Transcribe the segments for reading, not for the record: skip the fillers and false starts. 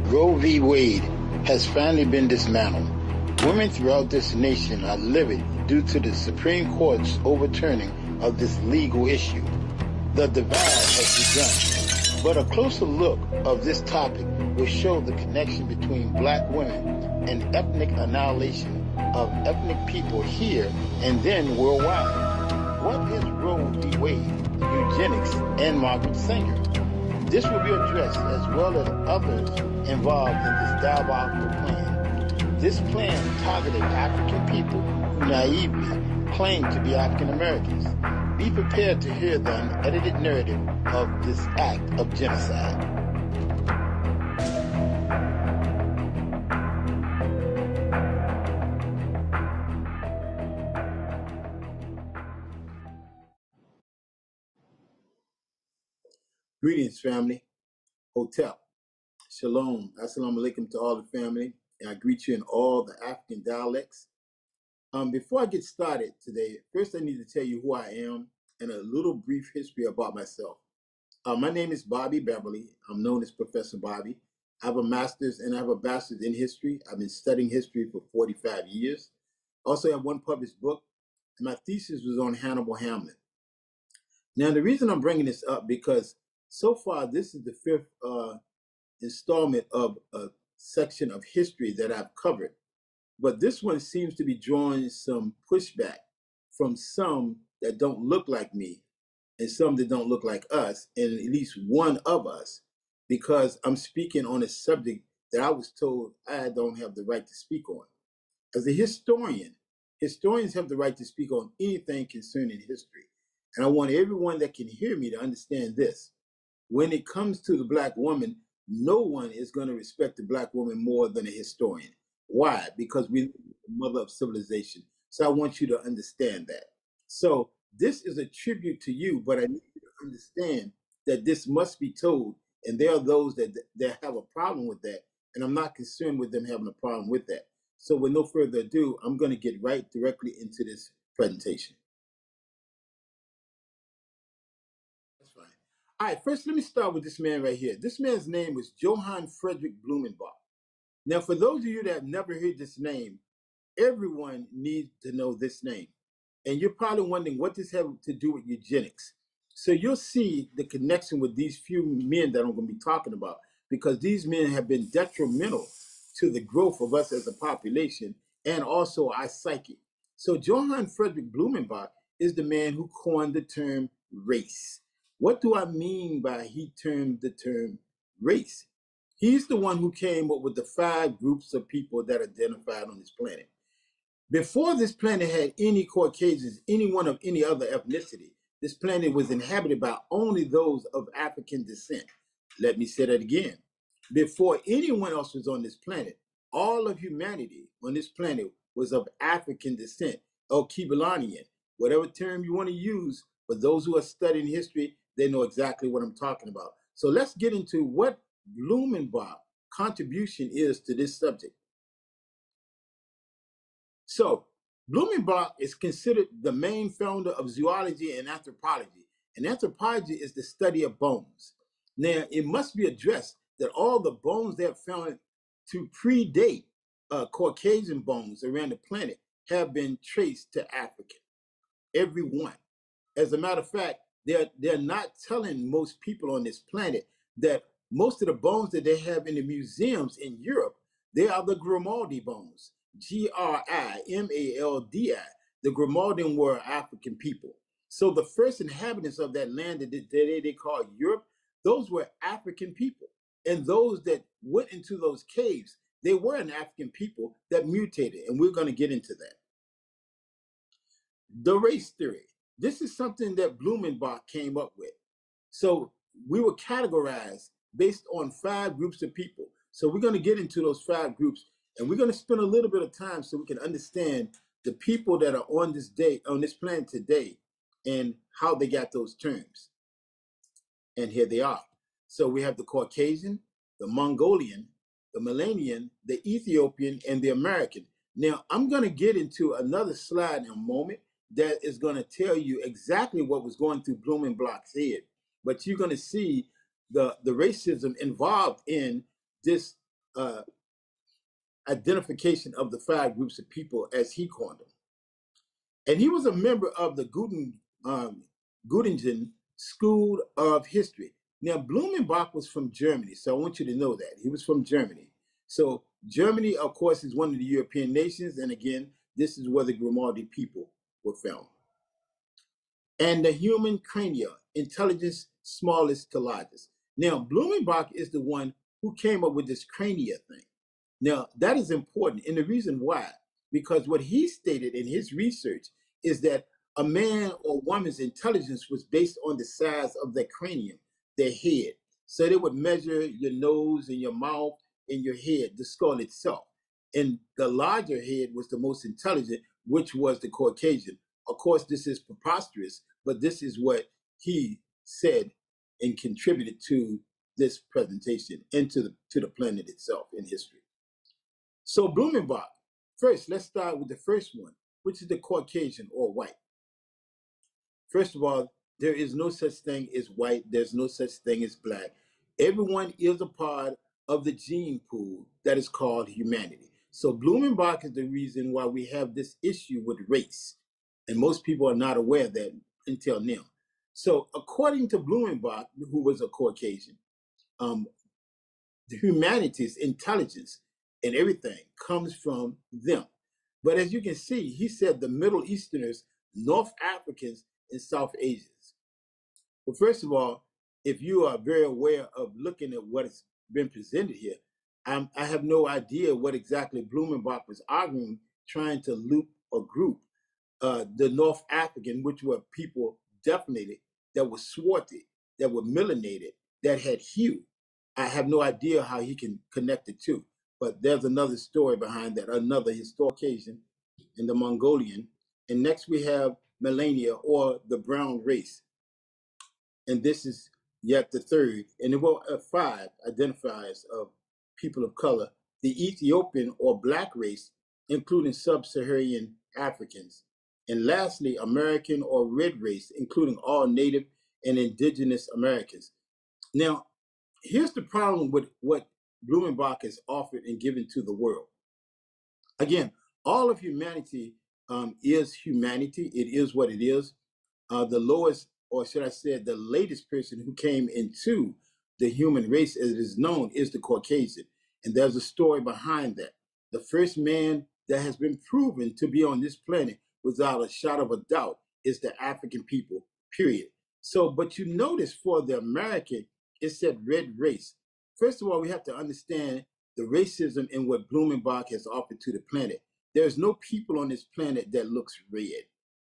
Roe v. Wade has finally been dismantled. Women throughout this nation are livid due to the Supreme Court's overturning of this legal issue. The divide has begun, but a closer look of this topic will show the connection between black women and ethnic annihilation of ethnic people here and then worldwide. What is Roe v. Wade, eugenics, and Margeret Sanger? This will be addressed as well as others involved in this diabolical plan. This plan targeted African people who naively claim to be African Americans. Be prepared to hear the unedited narrative of this act of genocide. Greetings, family. Hotel. Shalom. Assalamu alaikum to all the family. And I greet you in all the African dialects. Before I get started today, first I need to tell you who I am and a little brief history about myself. My name is Bobby Beverly. I'm known as Professor Bobby. I have a master's and I have a bachelor's in history. I've been studying history for 45 years. Also, I have one published book, and my thesis was on Hannibal Hamlin. Now, the reason I'm bringing this up because so far this is the fifth installment of a section of history that I've covered. But this one seems to be drawing some pushback from some that don't look like me and some that don't look like us, and at least one of us, because I'm speaking on a subject that I was told I don't have the right to speak on. As a historian, historians have the right to speak on anything concerning history. And I want everyone that can hear me to understand this. When it comes to the black woman, no one is going to respect the black woman more than a historian. Why? Because we're the mother of civilization. So I want you to understand that. So this is a tribute to you, but I need you to understand that this must be told. And there are those that have a problem with that. And I'm not concerned with them having a problem with that. So with no further ado, I'm going to get right directly into this presentation. That's fine. All right, first let me start with this man right here. This man's name was Johann Friedrich Blumenbach. Now, for those of you that have never heard this name, everyone needs to know this name. And you're probably wondering what this has to do with eugenics. So you'll see the connection with these few men that I'm going to be talking about, because these men have been detrimental to the growth of us as a population and also our psyche. So Johann Friedrich Blumenbach is the man who coined the term race. What do I mean by he termed the term race? He's the one who came up with the 5 groups of people that are identified on this planet. Before this planet had any Caucasians, anyone of any other ethnicity, this planet was inhabited by only those of African descent. Let me say that again. Before anyone else was on this planet, all of humanity on this planet was of African descent, or Kibelanian, whatever term you want to use. For those who are studying history, they know exactly what I'm talking about. So let's get into what Blumenbach's contribution is to this subject. So Blumenbach is considered the main founder of zoology and anthropology. And anthropology is the study of bones. Now, it must be addressed that all the bones they have found to predate Caucasian bones around the planet have been traced to African. Every one. As a matter of fact, they're not telling most people on this planet that most of the bones that they have in the museums in Europe, they are the Grimaldi bones. Grimaldi. The Grimaldian were African people. So the first inhabitants of that land that they call Europe, those were African people. And those that went into those caves, they were an African people that mutated. And we're going to get into that. The race theory. This is something that Blumenbach came up with. So we were categorized based on 5 groups of people. So we're going to get into those 5 groups, and we're going to spend a little bit of time so we can understand the people that are on this planet today, and how they got those terms. And here they are. So we have the Caucasian, the Mongolian, the Melanian, the Ethiopian, and the American. Now, I'm going to get into another slide in a moment that is going to tell you exactly what was going through Blumenbach's head. But you're going to see the racism involved in this identification of the 5 groups of people as he coined them. And he was a member of the Göttingen School of History. Now, Blumenbach was from Germany, so I want you to know that. He was from Germany. So Germany, of course, is one of the European nations, and again, this is where the Grimaldi people were found. And the human crania, intelligence smallest to largest. Now, Blumenbach is the one who came up with this crania thing. Now, that is important, and the reason why, because what he stated in his research is that a man or woman's intelligence was based on the size of their cranium, their head. So they would measure your nose and your mouth and your head, the skull itself. And the larger head was the most intelligent, which was the Caucasian. Of course, this is preposterous, but this is what he said and contributed to this presentation and to the planet itself in history. So Blumenbach, first, let's start with the first one, which is the Caucasian or white. First of all, there is no such thing as white. There's no such thing as black. Everyone is a part of the gene pool that is called humanity. So Blumenbach is the reason why we have this issue with race. And most people are not aware of that until now. So according to Blumenbach, who was a Caucasian, the humanity's intelligence and everything comes from them. But as you can see, he said the Middle Easterners, North Africans, and South Asians. Well, first of all, if you are very aware of looking at what has been presented here, I have no idea what exactly Blumenbach was arguing, trying to loop or group the North African, which were people definitely that were swarthy, that were melanated, that had hue. I have no idea how he can connect the two, but there's another story behind that, another historic occasion in the Mongolian. And next we have Melania, or the brown race. And this is yet the third. And there were 5 identifiers of people of color: the Ethiopian or black race, including sub-Saharan Africans. And lastly, American or red race, including all Native and indigenous Americans. Now, here's the problem with what Blumenbach has offered and given to the world. Again, all of humanity is humanity. It is what it is. The lowest, or should I say, the latest person who came into the human race, as it is known, is the Caucasian. And there's a story behind that. The first man that has been proven to be on this planet without a shadow of a doubt is the African people, period. So, but you notice for the American, it said red race. First of all, we have to understand the racism in what Blumenbach has offered to the planet. There's no people on this planet that looks red.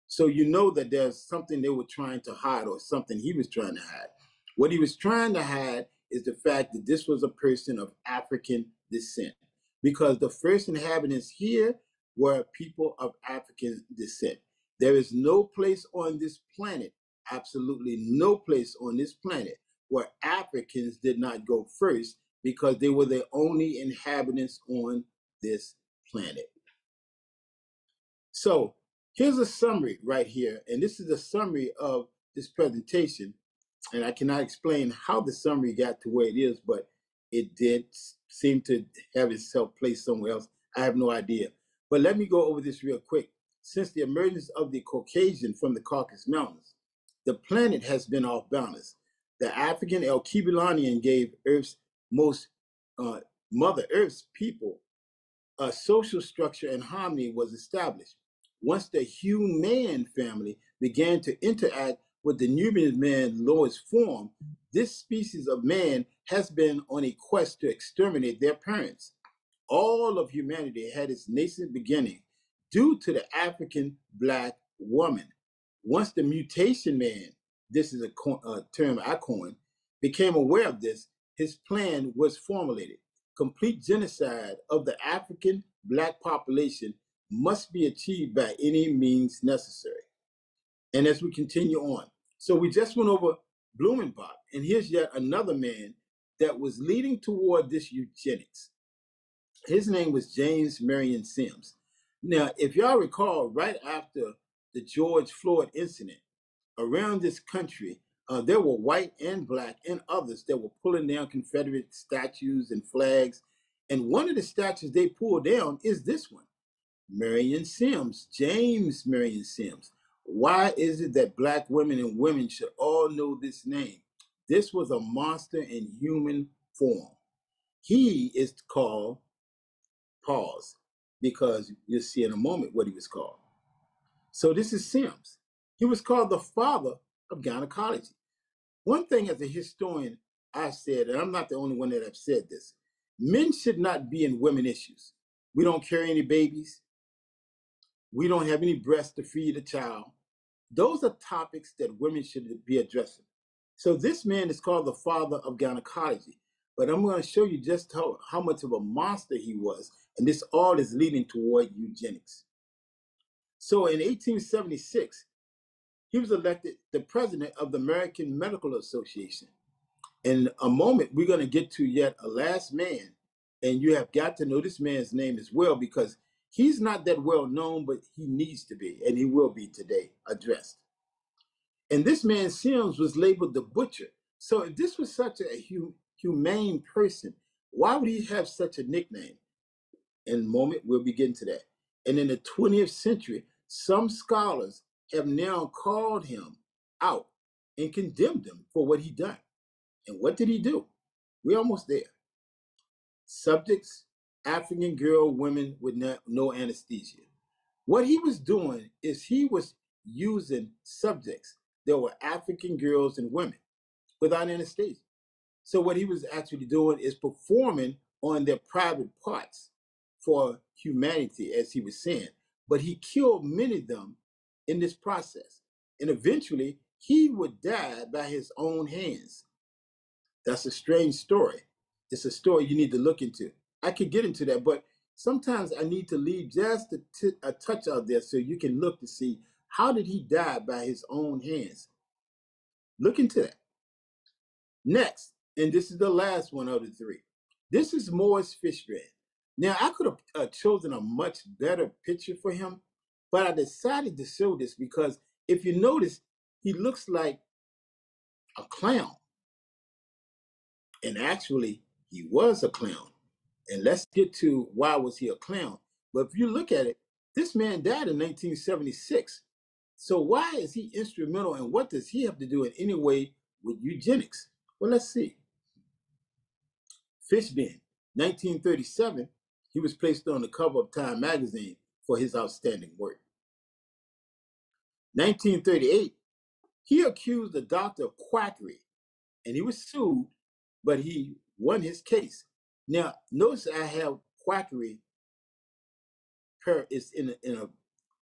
So you know that there's something they were trying to hide, or something he was trying to hide. What he was trying to hide is the fact that this was a person of African descent, because the first inhabitants here were people of African descent. There is no place on this planet, absolutely no place on this planet, where Africans did not go first, because they were the only inhabitants on this planet. So here's a summary right here, and this is a summary of this presentation, and I cannot explain how the summary got to where it is, but it did seem to have itself placed somewhere else. I have no idea. But let me go over this real quick. Since the emergence of the Caucasian from the Caucasus Mountains, the planet has been off balance. The African El-Kibulanian gave Earth's Mother Earth's people a social structure and harmony was established. Once the human family began to interact with the Nubian man lowest form, this species of man has been on a quest to exterminate their parents. All of humanity had its nascent beginning due to the African black woman. Once the mutation man, this is a term I coined, became aware of this, his plan was formulated. Complete genocide of the African black population must be achieved by any means necessary. And as we continue on, so we just went over Blumenbach, and here's yet another man that was leading toward this eugenics. His name was James Marion Sims. Now, if y'all recall, right after the George Floyd incident, around this country, there were white and black and others that were pulling down Confederate statues and flags. And one of the statues they pulled down is this one, Marion Sims, James Marion Sims. Why is it that black women and women should all know this name? This was a monster in human form. He is called, pause, because you'll see in a moment what he was called. So this is Sims. He was called the father of gynecology. One thing as a historian, I said, and I'm not the only one that have said this, men should not be in women issues. We don't carry any babies. We don't have any breasts to feed a child. Those are topics that women should be addressing. So this man is called the father of gynecology. But I'm going to show you just how much of a monster he was. And this all is leading toward eugenics. So in 1876, he was elected the president of the American Medical Association. In a moment, we're going to get to yet a last man. And you have got to know this man's name as well, because he's not that well known, but he needs to be, and he will be today addressed. And this man Sims was labeled the butcher. So if this was such a humane person, why would he have such a nickname? In a moment, we'll be getting to that. And in the 20th century, some scholars have now called him out and condemned him for what he done. And what did he do? We're almost there. Subjects, African girl, women with no anesthesia. What he was doing is he was using subjects that were African girls and women without anesthesia. So what he was actually doing is performing on their private parts for humanity, as he was saying. But he killed many of them in this process. And eventually, he would die by his own hands. That's a strange story. It's a story you need to look into. I could get into that, but sometimes I need to leave just a touch out there so you can look to see how did he die by his own hands. Look into that. Next, and this is the last one of the three. This is Morris Fishburne. Now, I could have chosen a much better picture for him, but I decided to show this because if you notice, he looks like a clown. And actually, he was a clown. And let's get to why was he a clown. But if you look at it, this man died in 1976. So why is he instrumental and what does he have to do in any way with eugenics? Well, let's see. Fishburne, 1937, he was placed on the cover of Time magazine for his outstanding work. 1938, he accused the doctor of quackery and he was sued, but he won his case. Now, notice I have quackery is in a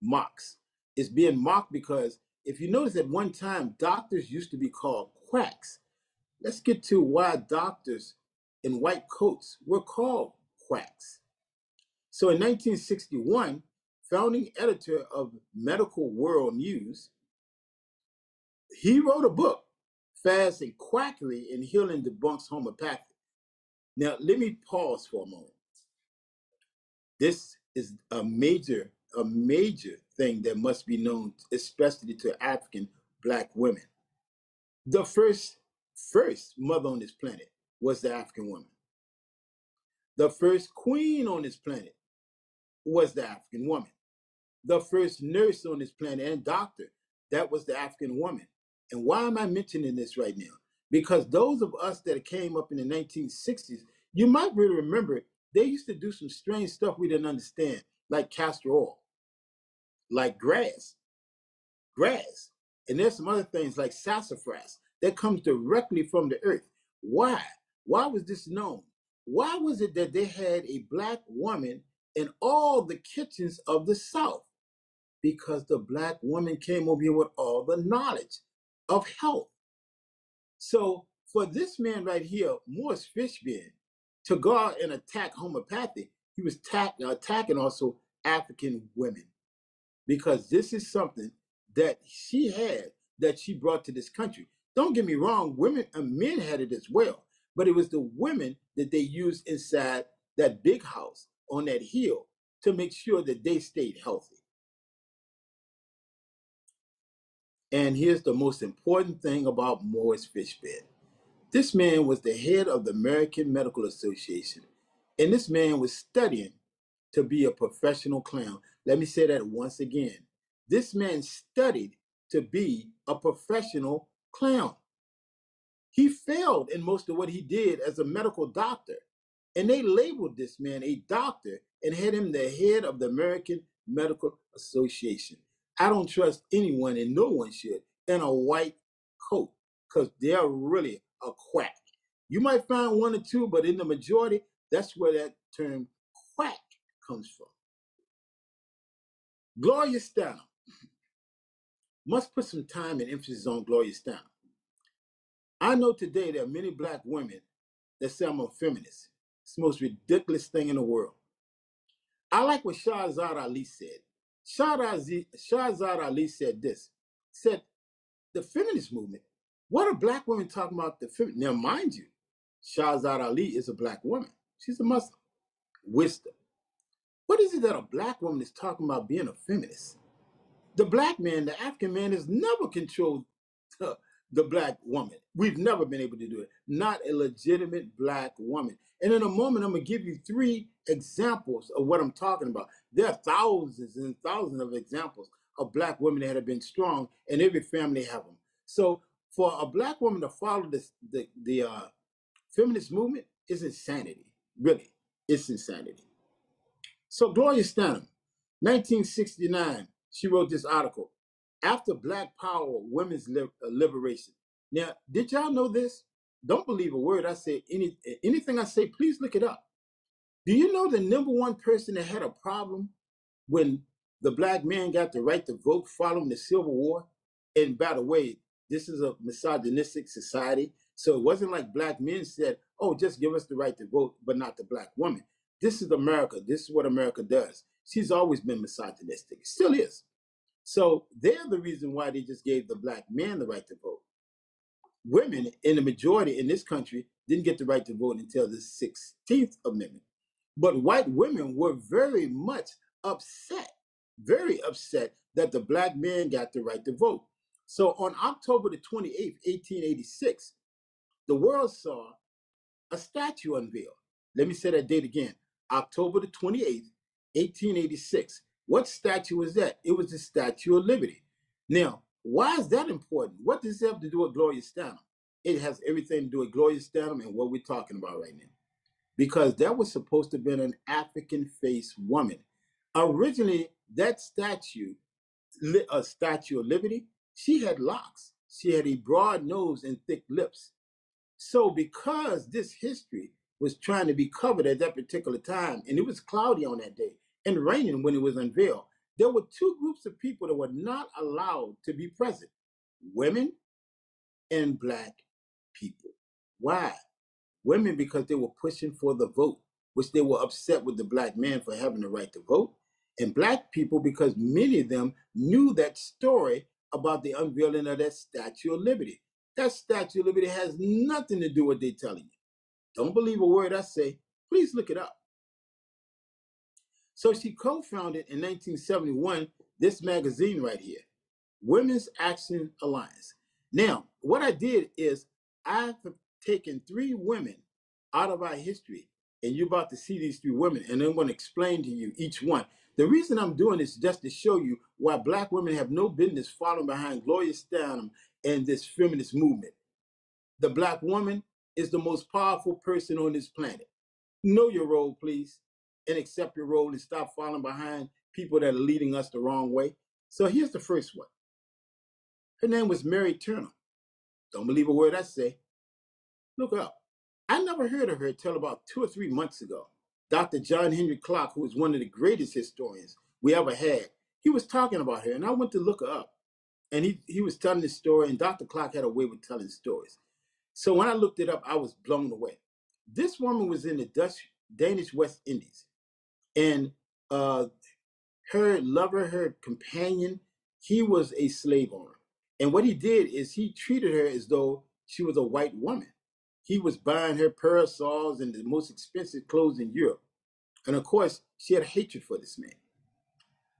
mocks. It's being mocked because if you notice at one time, doctors used to be called quacks. Let's get to why doctors in white coats were called quacks. So in 1961, founding editor of Medical World News, he wrote a book, Fast and Quackery in Healing Debunks Homeopathy. Now, let me pause for a moment. This is a major thing that must be known, especially to African black women. The first mother on this planet was the African woman. The first queen on this planet was the African woman. The first nurse on this planet and doctor, that was the African woman. And why am I mentioning this right now? Because those of us that came up in the 1960s, you might really remember they used to do some strange stuff we didn't understand, like castor oil, like grass. And there's some other things like sassafras that comes directly from the earth. Why? Why was this known? Why was it that they had a black woman in all the kitchens of the South? Because the black woman came over here with all the knowledge of health. So for this man right here, Morris Fishburne, to go out and attack homeopathy, he was attacking also African women, because this is something that she had that she brought to this country. Don't get me wrong, women and men had it as well, but it was the women that they used inside that big house on that hill to make sure that they stayed healthy. And here's the most important thing about Morris Fishburne. This man was the head of the American Medical Association. And this man was studying to be a professional clown. Let me say that once again. This man studied to be a professional clown. He failed in most of what he did as a medical doctor. And they labeled this man a doctor and had him the head of the American Medical Association. I don't trust anyone, and no one should, in a white coat because they're really a quack. You might find one or two, but in the majority, that's where that term quack comes from. Gloria Steinem. Must put some time and emphasis on Gloria Steinem. I know today there are many black women that say I'm a feminist. It's the most ridiculous thing in the world. I like what Shahzad Ali said. Shahzad Ali said this, said, the feminist movement, what are black women talking about the feminist? Now, mind you, Shahzad Ali is a black woman. She's a Muslim. Wisdom. What is it that a black woman is talking about being a feminist? The black man, the African man, has never controlled the black woman. We've never been able to do it. Not a legitimate black woman. And in a moment, I'm going to give you 3 examples of what I'm talking about. There are thousands and thousands of examples of black women that have been strong, and every family have them. So for a black woman to follow the feminist movement is insanity. Really, it's insanity. So Gloria Steinem, 1969, she wrote this article, After Black Power, Women's Liberation. Now, did y'all know this? Don't believe a word I say. Anything I say, please look it up. Do you know the number one person that had a problem when the black man got the right to vote following the Civil War? And by the way, this is a misogynistic society. So it wasn't like black men said, oh, just give us the right to vote, but not the black woman. This is America. This is what America does. She's always been misogynistic. Still is. So they're the reason why they just gave the black man the right to vote. Women, in the majority in this country, didn't get the right to vote until the 16th Amendment. But white women were very much upset, very upset that the black man got the right to vote. So on October the 28th, 1886, the world saw a statue unveiled. Let me say that date again. October the 28th, 1886. What statue was that? It was the Statue of Liberty. Now, why is that important? What does it have to do with Gloria Steinem? It has everything to do with Gloria Steinem and what we're talking about right now. Because that was supposed to have been an African-faced woman. Originally, that statue, a Statue of Liberty, she had locks. She had a broad nose and thick lips. So because this history was trying to be covered at that particular time, and it was cloudy on that day and raining when it was unveiled, there were 2 groups of people that were not allowed to be present, women and black people. Why? Women because they were pushing for the vote, which they were upset with the black man for having the right to vote, and black people because many of them knew that story about the unveiling of that Statue of Liberty. That Statue of Liberty has nothing to do with what they're telling you. Don't believe a word I say. Please look it up. So she co-founded in 1971 this magazine right here, Women's Action Alliance. Now, what I did is I've taken 3 women out of our history, and you're about to see these 3 women, and I'm going to explain to you each one. The reason I'm doing this is just to show you why black women have no business following behind Gloria Steinem and this feminist movement. The black woman is the most powerful person on this planet. Know your role, please, and accept your role and stop following behind people that are leading us the wrong way. So here's the first one. Her name was Mary Turner. Don't believe a word I say. Look her up. I never heard of her till about 2 or 3 months ago. Dr. John Henry Clark, who was one of the greatest historians we ever had, he was talking about her, and I went to look her up. And he was telling this story, and Dr. Clark had a way with telling stories. So when I looked it up, I was blown away. This woman was in the Danish West Indies, and her lover, her companion, he was a slave owner. And what he did is he treated her as though she was a white woman. He was buying her parasols and the most expensive clothes in Europe. And of course, she had a hatred for this man.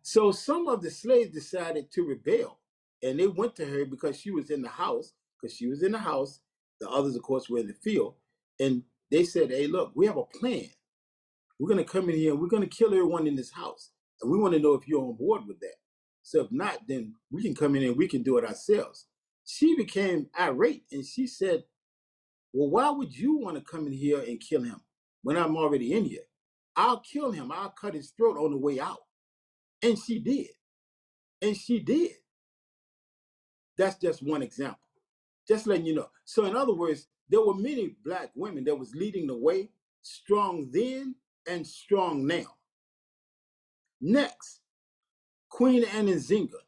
So some of the slaves decided to rebel, and they went to her because she was in the house, The others, of course, were in the field. And they said, hey, look, we have a plan. We're going to come in here and we're going to kill everyone in this house. And we want to know if you're on board with that. So if not, then we can come in and we can do it ourselves. She became irate and she said, well, why would you want to come in here and kill him when I'm already in here? I'll kill him. I'll cut his throat on the way out. And she did. And she did. That's just one example. Just letting you know. So in other words, there were many black women that was leading the way, strong then and strong now. Next, Queen Anne Zinga.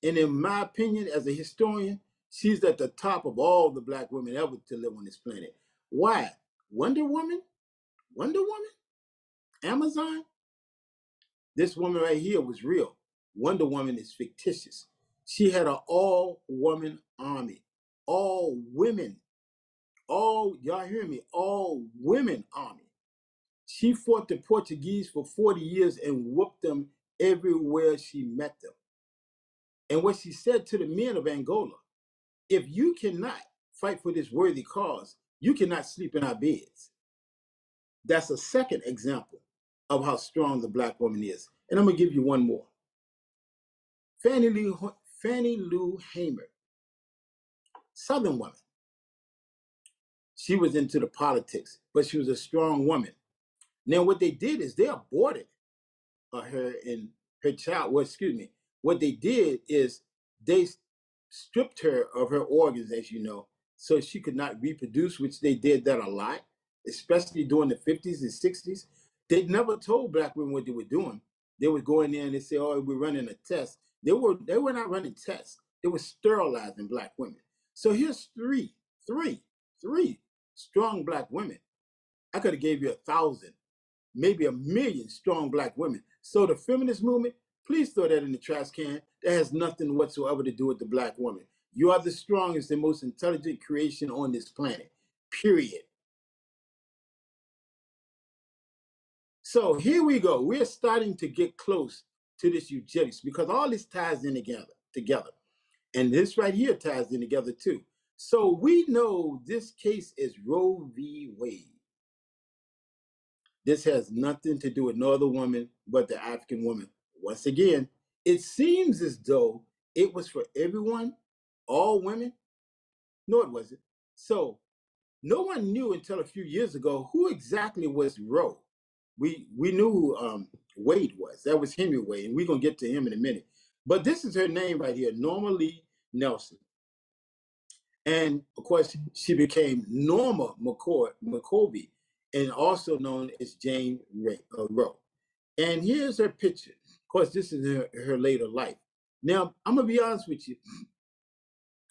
And in my opinion, as a historian, she's at the top of all the black women ever to live on this planet. Why? Wonder Woman? Wonder Woman? Amazon? This woman right here was real. Wonder Woman is fictitious. She had an all-woman army. All women. Y'all hear me? All women army. She fought the Portuguese for 40 years and whooped them everywhere she met them. And what she said to the men of Angola, if you cannot fight for this worthy cause, you cannot sleep in our beds. That's a second example of how strong the black woman is. And I'm going to give you one more. Fannie Lou Hamer, Southern woman. She was into the politics, but she was a strong woman. Now, what they did is they aborted her and her child. Well, excuse me. What they did is they stripped her of her organs, as you know, so she could not reproduce, which they did that a lot, especially during the 50s and 60s. They never told black women what they were doing. They would go in there and they say, oh, we're running a test. They were not running tests. They were sterilizing black women. So here's three strong black women. I could have gave you 1,000, maybe 1,000,000 strong black women. So the feminist movement, please throw that in the trash can. That has nothing whatsoever to do with the black woman. You are the strongest and most intelligent creation on this planet, period. So here we go. We're starting to get close to this eugenics because all this ties in together. And this right here ties in together too. So we know this case is Roe v. Wade. This has nothing to do with no other woman but the African woman. Once again, it seems as though it was for everyone, all women. No, it wasn't. So no one knew until a few years ago who exactly was Roe. We knew who Wade was. That was Henry Wade, and we're going to get to him in a minute. But this is her name right here, Norma Lee Nelson. And of course, she became Norma McCorvey, and also known as Jane Roe. And here's her picture. Of course, this is her later life. Now, I'm going to be honest with you.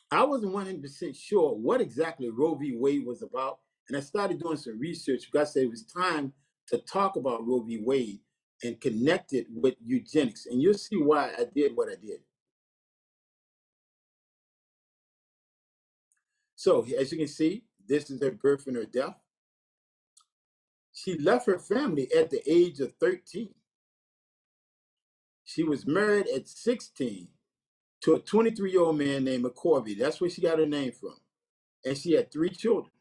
I wasn't 100% sure what exactly Roe v. Wade was about. And I started doing some research because I said it was time to talk about Roe v. Wade and connect it with eugenics. And you'll see why I did what I did. So as you can see, this is her birth and her death. She left her family at the age of 13. She was married at 16 to a 23-year-old man named McCorvey. That's where she got her name from. And she had 3 children.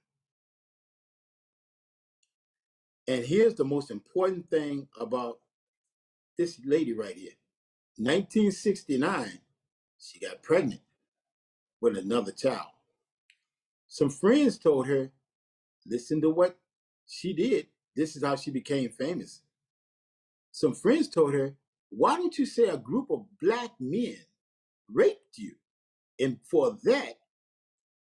And here's the most important thing about this lady right here. 1969, she got pregnant with another child. Some friends told her, listen to what she did. This is how she became famous. Some friends told her, why don't you say a group of black men raped you? And for that,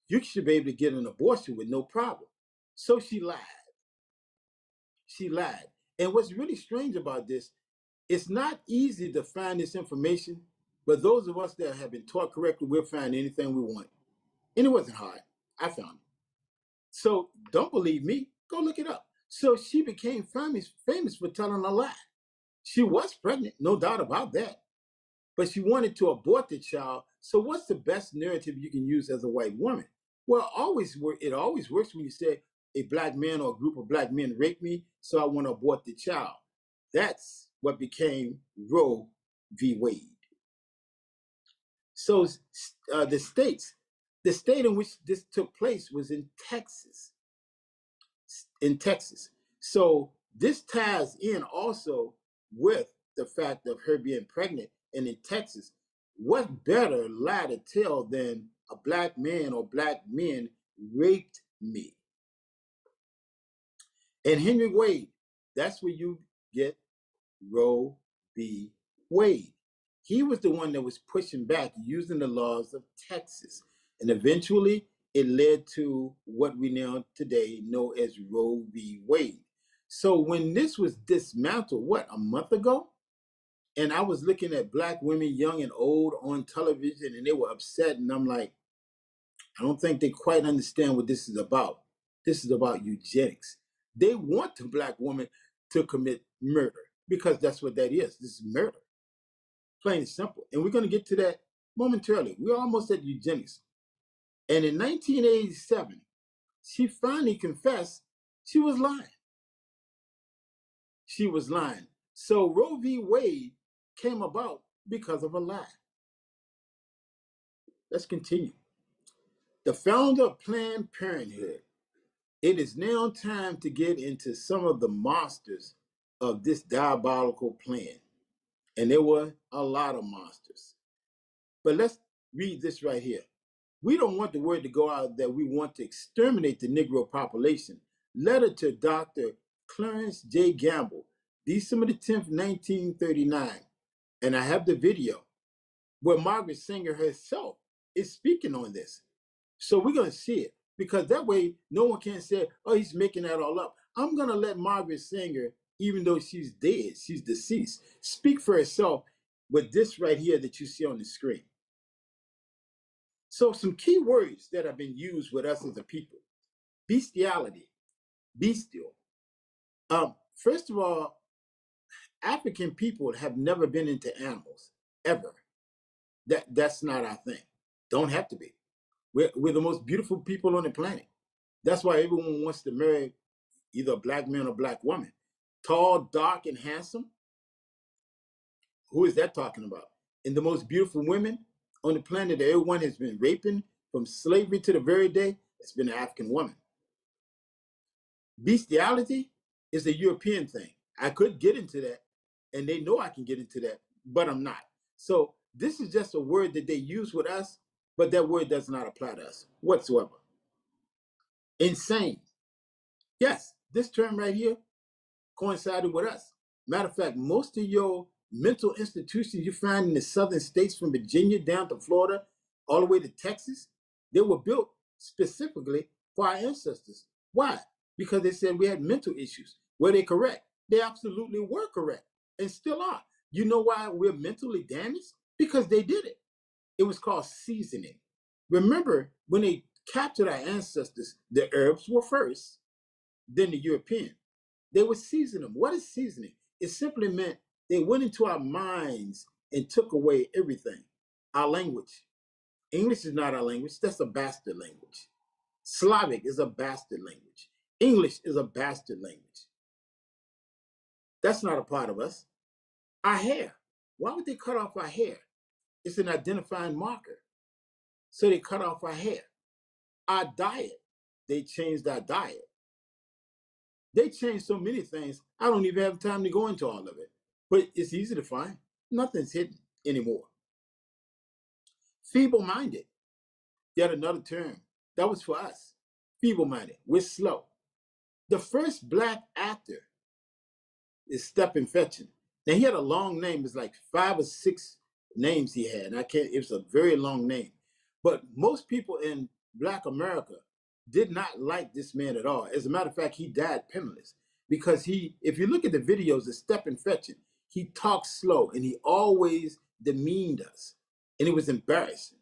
you should be able to get an abortion with no problem. So she lied. She lied. And what's really strange about this, it's not easy to find this information, but those of us that have been taught correctly, we'll find anything we want. And it wasn't hard. I found it. So don't believe me, go look it up. So she became famous for telling a lie. She was pregnant, no doubt about that. But she wanted to abort the child. So what's the best narrative you can use as a white woman? Well, it always works when you say a black man or a group of black men raped me, so I want to abort the child. That's what became Roe v. Wade. So the state in which this took place was in Texas. So This ties in also with the fact of her being pregnant and in Texas. What better lie to tell than a black man or black men raped me? And Henry Wade, that's where you get Roe v. Wade. He was the one that was pushing back using the laws of Texas. And eventually it led to what we now today know as Roe v. Wade. So when this was dismantled, what, a month ago? And I was looking at black women, young and old, on television, and they were upset. And I'm like, I don't think they quite understand what this is about. This is about eugenics. They want the black woman to commit murder because that's what that is. This is murder, plain and simple. And we're going to get to that momentarily. We're almost at eugenics. And in 1987, she finally confessed she was lying. She was lying. So Roe v. Wade came about because of a lie. Let's continue. The founder of Planned Parenthood. It is now time to get into some of the monsters of this diabolical plan. And there were a lot of monsters. But let's read this right here. We don't want the word to go out that we want to exterminate the Negro population. Letter to Dr. Clarence J. Gamble, December the 10th, 1939. And I have the video where Margeret Sanger herself is speaking on this. So we're going to see it, because that way no one can say, oh, he's making that all up. I'm going to let Margeret Sanger, even though she's dead, she's deceased, speak for herself with this right here that you see on the screen. So some key words that have been used with us as a people: bestiality, bestial. First of all, African people have never been into animals, ever. That's not our thing. Don't have to be. We're the most beautiful people on the planet. That's why everyone wants to marry either a black man or black woman. Tall, dark, and handsome. Who is that talking about? And the most beautiful women on the planet that everyone has been raping from slavery to the very day, it's been an African woman. Bestiality is a European thing. I could get into that, and they know I can get into that, but I'm not. So this is just a word that they use with us, but that word does not apply to us whatsoever. Insane. Yes, this term right here coincided with us. Matter of fact, most of your mental institutions you find in the southern states, from Virginia down to Florida, all the way to Texas, they were built specifically for our ancestors. Why? Because they said we had mental issues. Were they correct? They absolutely were correct and still are. You know why we're mentally damaged? Because they did it. It was called seasoning. Remember, when they captured our ancestors, the Arabs were first, then the European. They would season them. What is seasoning? It simply meant they went into our minds and took away everything. Our language. English is not our language. That's a bastard language. Slavic is a bastard language. English is a bastard language. That's not a part of us. Our hair. Why would they cut off our hair? It's an identifying marker. So they cut off our hair. Our diet. They changed our diet. They changed so many things, I don't even have time to go into all of it. But it's easy to find. Nothing's hidden anymore. Feeble-minded, yet another term. That was for us. Feeble-minded. We're slow. The first black actor is Stephen Fetching. Now, he had a long name. It's like 5 or 6 names he had. And it was a very long name. But most people in Black America did not like this man at all. As a matter of fact, he died penniless because if you look at the videos of Stephen Fetching, he talked slow and he always demeaned us. And it was embarrassing.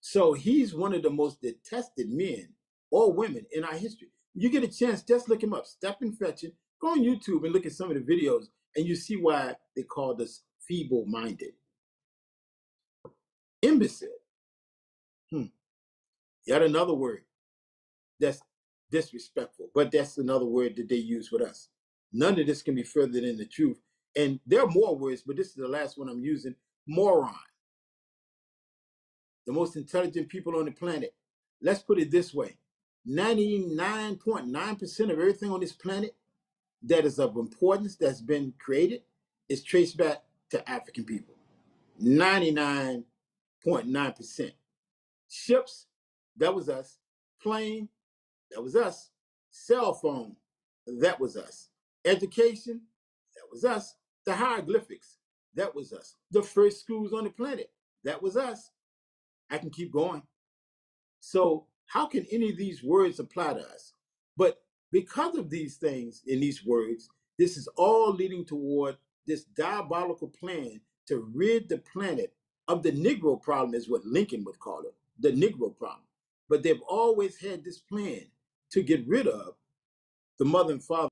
So he's one of the most detested men or women in our history. You get a chance, just look him up, Stephen Fetching. Go on YouTube and look at some of the videos, and you see why they called us feeble-minded. Imbecile. Yet another word that's disrespectful, but that's another word that they use with us. None of this can be further than the truth. And there are more words, but this is the last one I'm using. Moron. The most intelligent people on the planet. Let's put it this way. 99.9% of everything on this planet that is of importance that's been created is traced back to African people. 99.9%. Ships, that was us. Plane, that was us. Cell phone, that was us. Education, that was us. The hieroglyphics, that was us. The first schools on the planet, that was us. I can keep going. So, how can any of these words apply to us? But because of these things in these words, this is all leading toward this diabolical plan to rid the planet of the Negro problem, is what Lincoln would call it, the Negro problem. But they've always had this plan to get rid of the mother and father.